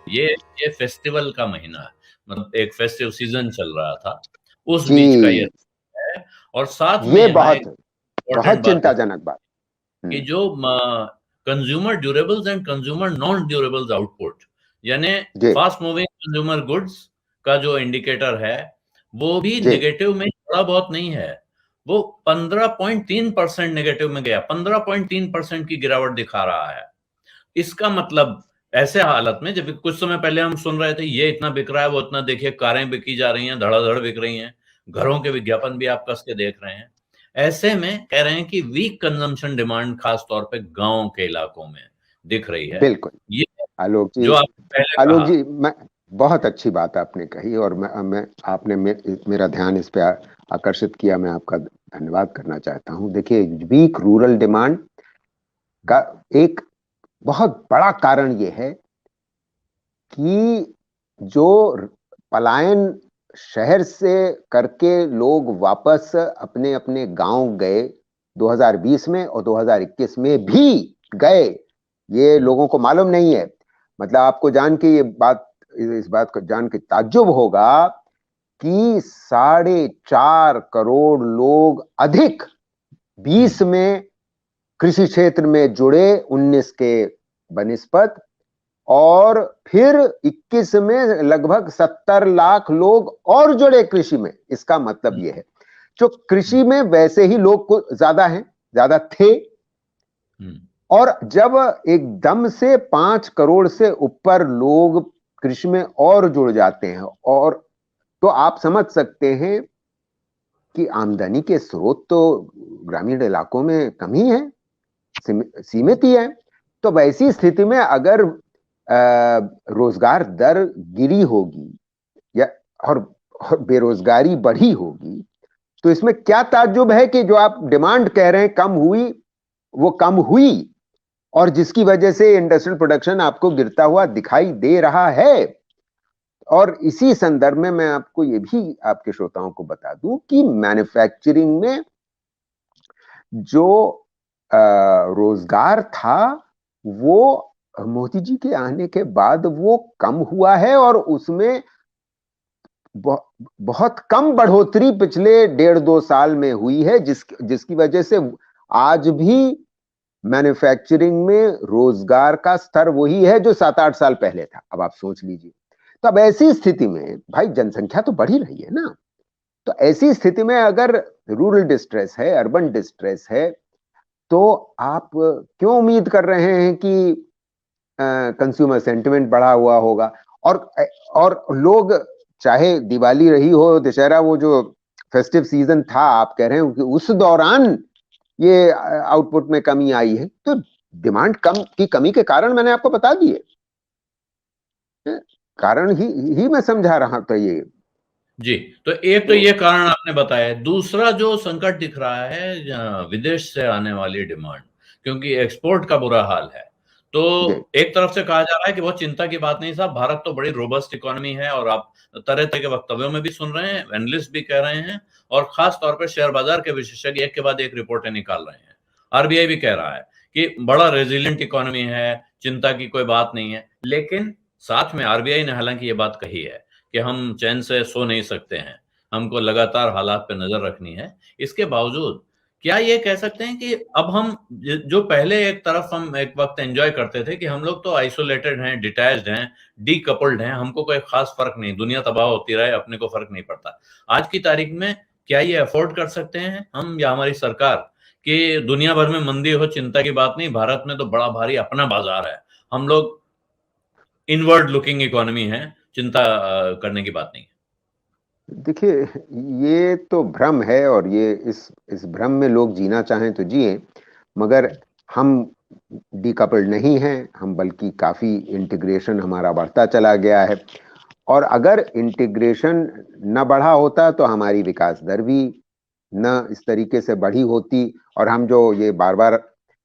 ये ये फेस्टिवल का महीना है, मतलब एक फेस्टिव सीजन चल रहा था, उस बीच का ये जी, है। और साथ में ये यहाँ एक बहुत इम्पोर्टेंट बहुत बात चिंताजनक बात। कि हम्म। जो consumer durables and consumer non durables output, यानी जी फास्ट मूविंग कंज्यूमर गुड्स का जो इंडिकेटर है, वो भी जी। नेगेटिव में थोड़ा बहुत नहीं है। वो 15.3% नेगेटिव में गया, 15.3% की गिरावट दिखा रहा है। इसका मतलब ऐसे हालत में, जब कुछ समय पहले हम सुन रहे थे ये इतना बिक रहा है, वो इतना, देखिए कारें बिकी जा रही हैं, धड़ाधड़ बिक रही हैं, घरों के विज्ञापन भी आप कस के देख रहे हैं। ऐसे में कह रहे हैं कि वीक कंजम्पशन डिमांड खास तौर पे गांव के इलाकों में दिख रही है। बिल्कुल। ये आलोक जी, जो आपने पहले आलोक कहा। जी, मैं बहुत अच्छी बात आपने कही, और आपने मेरा ध्यान इस पे आकर्षित किया। मैं आपका धन्यवाद करना चाहता हूं। देखिए, वीक रूरल डिमांड का एक बहुत बड़ा कारण ये है कि जो पलायन शहर से करके लोग वापस अपने अपने गांव गए 2020 में और 2021 में भी गए, ये लोगों को मालूम नहीं है। मतलब आपको जान के इस बात को जान के ताज्जुब होगा कि 4.5 करोड़ लोग अधिक 20 में कृषि क्षेत्र में जुड़े 19 के बनिस्पत, और फिर 21 में लगभग 70 लाख लोग और जुड़े कृषि में। इसका मतलब यह है, जो कृषि में वैसे ही लोग को ज्यादा हैं, ज्यादा थे, और जब एकदम से 5 करोड़ से ऊपर लोग कृषि में और जुड़ जाते हैं, और तो आप समझ सकते हैं कि आमदनी के स्रोत तो ग्रामीण इलाकों में कम ही है, सीमित ही है। तो वैसी स्थिति में अगर रोजगार दर गिरी होगी, या और, और बेरोजगारी बढ़ी होगी, तो इसमें क्या ताज्जुब है कि जो आप डिमांड कह रहे हैं कम हुई, वो कम हुई, और जिसकी वजह से इंडस्ट्रियल प्रोडक्शन आपको गिरता हुआ दिखाई दे रहा है। और इसी संदर्भ में मैं आपको ये भी आपके श्रोताओं को बता दूं कि मैन्युफैक्चरिंग में जो रोजगार था, वो मोदी जी के आने के बाद वो कम हुआ है, और उसमें बहुत कम बढ़ोतरी पिछले 1.5-2 साल में हुई है, जिसकी वजह से आज भी मैन्युफैक्चरिंग में रोजगार का स्तर वही है जो 7-8 साल पहले था। अब आप सोच लीजिए। तो अब ऐसी स्थिति में भाई जनसंख्या तो बढ़ ही रही है ना, तो ऐसी स्थिति में अगर रूरल डिस्ट्रेस है, अर्बन डिस्ट्रेस है, तो आप क्यों उम्मीद कर रहे हैं कि कंज्यूमर सेंटिमेंट बढ़ा हुआ होगा? और और लोग, चाहे दिवाली रही हो, दशहरा, वो जो फेस्टिव सीजन था, आप कह रहे हैं कि उस दौरान ये आउटपुट में कमी आई है, तो डिमांड की कमी के कारण मैंने आपको बता दिए, कारण ही मैं समझा रहा था ये। जी, तो एक तो तो ये कारण आपने बताया। दूसरा जो संकट दिख रहा है, विदेश से आने वाली डिमांड, क्योंकि एक्सपोर्ट का बुरा हाल है। तो जी एक तरफ से कहा जा रहा है कि बहुत चिंता की बात नहीं साहब, भारत तो बड़ी रोबस्ट इकोनॉमी है, और आप तरह तरह के वक्तव्यों में भी सुन रहे हैं, एनालिस्ट भी कह रहे हैं, और खास तौर पर शेयर बाजार के विशेषज्ञ एक के बाद एक रिपोर्टें निकाल रहे हैं। आरबीआई भी कह रहा है कि बड़ा रेजिलियंट इकोनॉमी है, चिंता की कोई बात नहीं है। लेकिन साथ में आरबीआई ने हालांकि ये बात कही है कि हम चैन से सो नहीं सकते हैं, हमको लगातार हालात पे नजर रखनी है। इसके बावजूद क्या ये कह सकते हैं कि अब हम जो पहले एक तरफ हम एक वक्त एंजॉय करते थे कि हम लोग तो आइसोलेटेड हैं, डिटैच्ड हैं, डीकपल्ड हैं, हमको कोई खास फर्क नहीं, दुनिया तबाह होती रहे, अपने को फर्क नहीं पड़ता। आज की तारीख में क्या ये अफोर्ड कर सकते हैं हम या हमारी सरकार कि दुनिया भर में मंदी हो, चिंता की बात नहीं, भारत में तो बड़ा भारी अपना बाजार है, हम लोग इनवर्ड लुकिंग इकोनॉमी है, चिंता करने की बात नहीं है। देखिए, ये तो भ्रम है, और ये इस भ्रम में लोग जीना चाहें तो जिए, मगर हम डीकपल्ड नहीं हैं, हम बल्कि काफी इंटीग्रेशन हमारा बढ़ता चला गया है। और अगर इंटीग्रेशन न बढ़ा होता तो हमारी विकास दर भी न इस तरीके से बढ़ी होती। और हम जो ये बार बार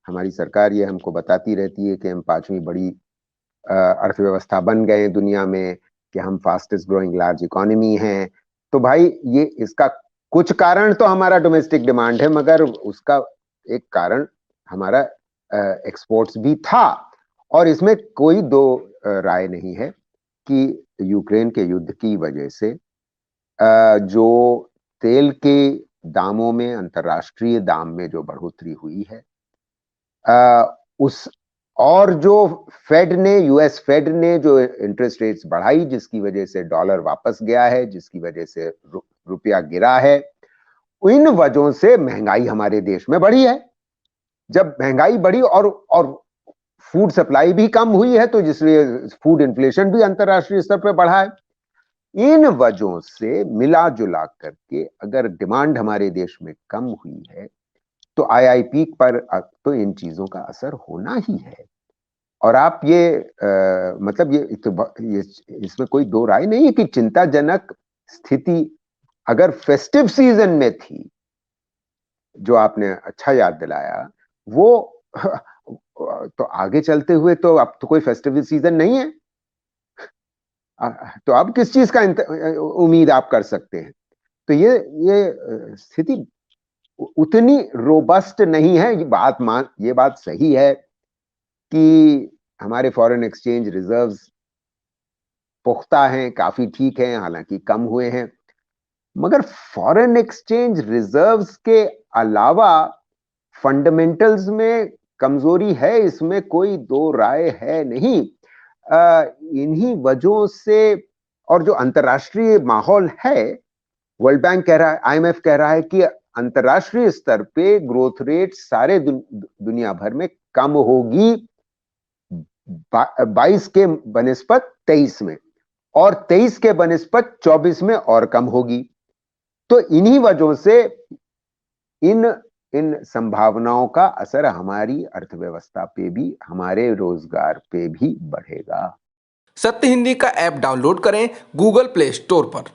हमारी सरकार ये हमको बताती रहती है कि हम 5वीं बड़ी अर्थव्यवस्था बन गए दुनिया में, कि हम फास्टेस्ट ग्रोइंग लार्ज इकोनॉमी हैं, तो भाई ये इसका कुछ कारण तो हमारा डोमेस्टिक डिमांड है, मगर उसका एक कारण हमारा एक्सपोर्ट्स भी था, और इसमें कोई दो राय नहीं है। कि यूक्रेन के युद्ध की वजह से जो तेल के दामों में, अंतर्राष्ट्रीय दाम में जो बढ़ोतरी हुई है, उस और जो यूएस फेड ने जो इंटरेस्ट रेट्स बढ़ाई, जिसकी वजह से डॉलर वापस गया है, जिसकी वजह से रुपया गिरा है, इन वजहों से महंगाई हमारे देश में बढ़ी है। जब महंगाई बढ़ी और फूड सप्लाई भी कम हुई है, तो जिसलिए फूड इन्फ्लेशन भी अंतर्राष्ट्रीय स्तर पर बढ़ा है। इन वजहों से मिला जुला करके अगर डिमांड हमारे देश में कम हुई है, तो आईआईपी पर तो इन चीजों का असर होना ही है। और आप मतलब ये इसमें कोई दो राय नहीं है कि चिंताजनक स्थिति अगर फेस्टिव सीजन में थी, जो आपने अच्छा याद दिलाया, वो तो आगे चलते हुए तो अब तो कोई फेस्टिव सीजन नहीं है, तो अब किस चीज का उम्मीद आप कर सकते हैं? तो ये स्थिति उतनी रोबस्ट नहीं है। ये बात सही है कि हमारे फॉरेन एक्सचेंज रिजर्व्स पुख्ता हैं, काफी ठीक हैं, हालांकि कम हुए हैं, मगर फॉरेन एक्सचेंज रिजर्व्स के अलावा फंडामेंटल्स में कमजोरी है, इसमें कोई दो राय है नहीं। इन्हीं वजहों से, और जो अंतर्राष्ट्रीय माहौल है, वर्ल्ड बैंक कह रहा है, आईएमएफ कह रहा है कि अंतर्राष्ट्रीय स्तर पे ग्रोथ रेट सारे दुनिया भर में कम होगी 22 के बनिस्पत 23 में, और 23 के बनिस्पत 24 में और कम होगी। तो इन्हीं वजहों से इन संभावनाओं का असर हमारी अर्थव्यवस्था पे भी, हमारे रोजगार पे भी बढ़ेगा। सत्य हिंदी का ऐप डाउनलोड करें गूगल प्ले स्टोर पर।